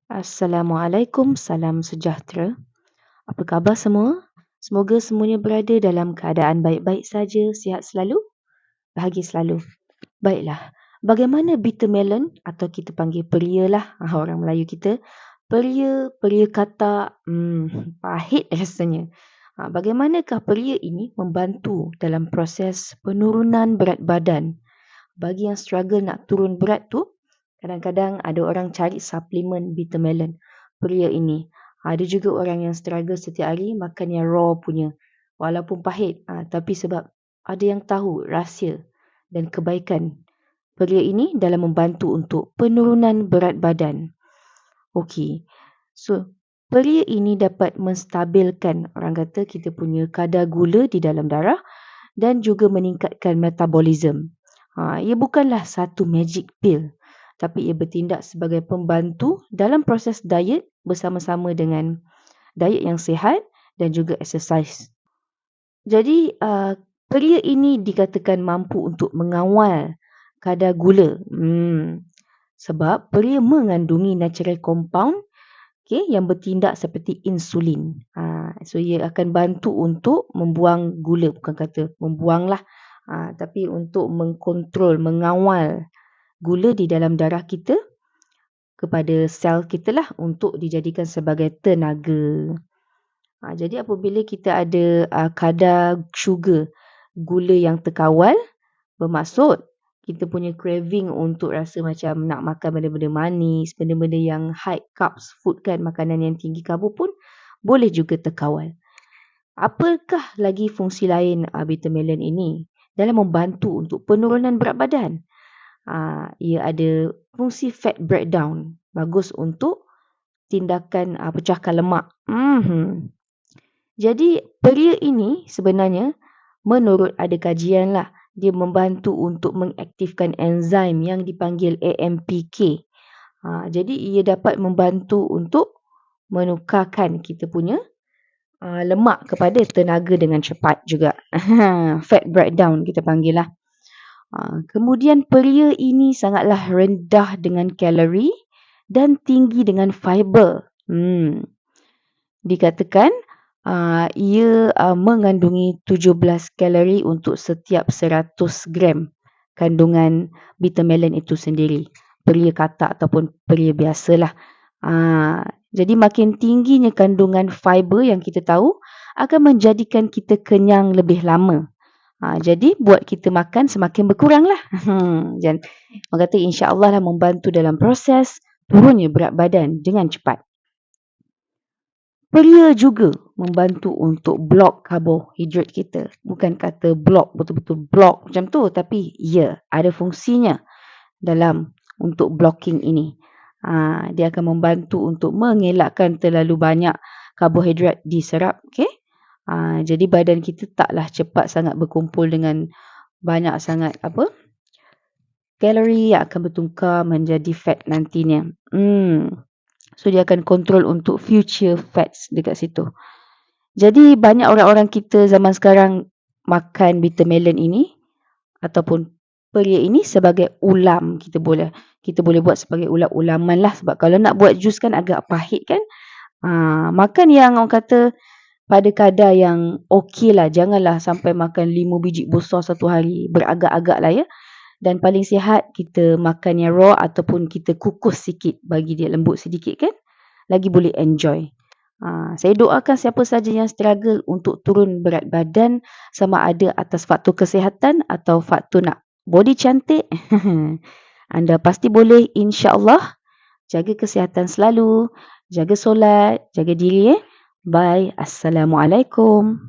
Assalamualaikum, salam sejahtera. Apa khabar semua? Semoga semuanya berada dalam keadaan baik-baik saja, sihat selalu, bahagia selalu. Baiklah, bagaimana bitter melon atau kita panggil peria lah, orang Melayu kita. Peria kata, pahit rasanya. Bagaimanakah peria ini membantu dalam proses penurunan berat badan? Bagi yang struggle nak turun berat tu, kadang-kadang ada orang cari suplemen bitter melon, peria ini. Ada juga orang yang struggle setiap hari makan yang raw punya. Walaupun pahit, tapi sebab ada yang tahu rahsia dan kebaikan peria ini dalam membantu untuk penurunan berat badan. Okey, so peria ini dapat menstabilkan, orang kata kita punya kadar gula di dalam darah dan juga meningkatkan metabolism. Ia bukanlah satu magic pill, tapi ia bertindak sebagai pembantu dalam proses diet bersama-sama dengan diet yang sihat dan juga exercise. Jadi, peria ini dikatakan mampu untuk mengawal kadar gula. Sebab peria mengandungi natural compound yang bertindak seperti insulin. So, ia akan bantu untuk membuang gula, bukan kata membuang lah. Tapi untuk mengkontrol, mengawal gula di dalam darah kita kepada sel kita lah untuk dijadikan sebagai tenaga. Jadi apabila kita ada kadar sugar, gula yang terkawal, bermaksud kita punya craving untuk rasa macam nak makan benda-benda manis, benda-benda yang high carbs food kan, makanan yang tinggi karbo pun boleh juga terkawal. Apakah lagi fungsi lain bitter melon ini dalam membantu untuk penurunan berat badan? Ia ada fungsi fat breakdown, bagus untuk tindakan pecahkan lemak. Jadi peria ini sebenarnya menurut ada kajian lah, dia membantu untuk mengaktifkan enzim yang dipanggil AMPK. Jadi ia dapat membantu untuk menukarkan kita punya lemak kepada tenaga dengan cepat juga. Fat breakdown kita panggil lah. Kemudian peria ini sangatlah rendah dengan kalori dan tinggi dengan fiber. Dikatakan ia mengandungi 17 kalori untuk setiap 100 gram kandungan bitter melon itu sendiri. Peria kata ataupun peria biasalah. Jadi makin tingginya kandungan fiber yang kita tahu akan menjadikan kita kenyang lebih lama. Jadi buat kita makan semakin berkurang lah. Dan orang kata insya-Allah lah membantu dalam proses turunnya berat badan dengan cepat. Peria juga membantu untuk block karbohidrat kita. Bukan kata block, betul-betul block macam tu. Tapi ya, ada fungsinya dalam untuk blocking ini. Dia akan membantu untuk mengelakkan terlalu banyak karbohidrat diserap. Jadi badan kita taklah cepat sangat berkumpul dengan banyak sangat kalori yang akan bertukar menjadi fat nantinya. So dia akan kontrol untuk future fats dekat situ. Jadi banyak orang-orang kita zaman sekarang makan bitter melon ini ataupun peria ini sebagai ulam. Kita boleh buat sebagai ulam-ulaman lah. Sebab kalau nak buat jus kan agak pahit kan. Makan yang orang kata pada kadar yang okey lah. Janganlah sampai makan 5 biji besar satu hari. Beragak-agak lah ya. Dan paling sihat kita makan yang raw ataupun kita kukus sikit bagi dia lembut sedikit kan. Lagi boleh enjoy. Saya doakan siapa saja yang struggle untuk turun berat badan, sama ada atas faktor kesihatan atau faktor nak body cantik. Anda pasti boleh, insya-Allah. Jaga kesihatan selalu, jaga solat, jaga diri. Bye. Assalamualaikum.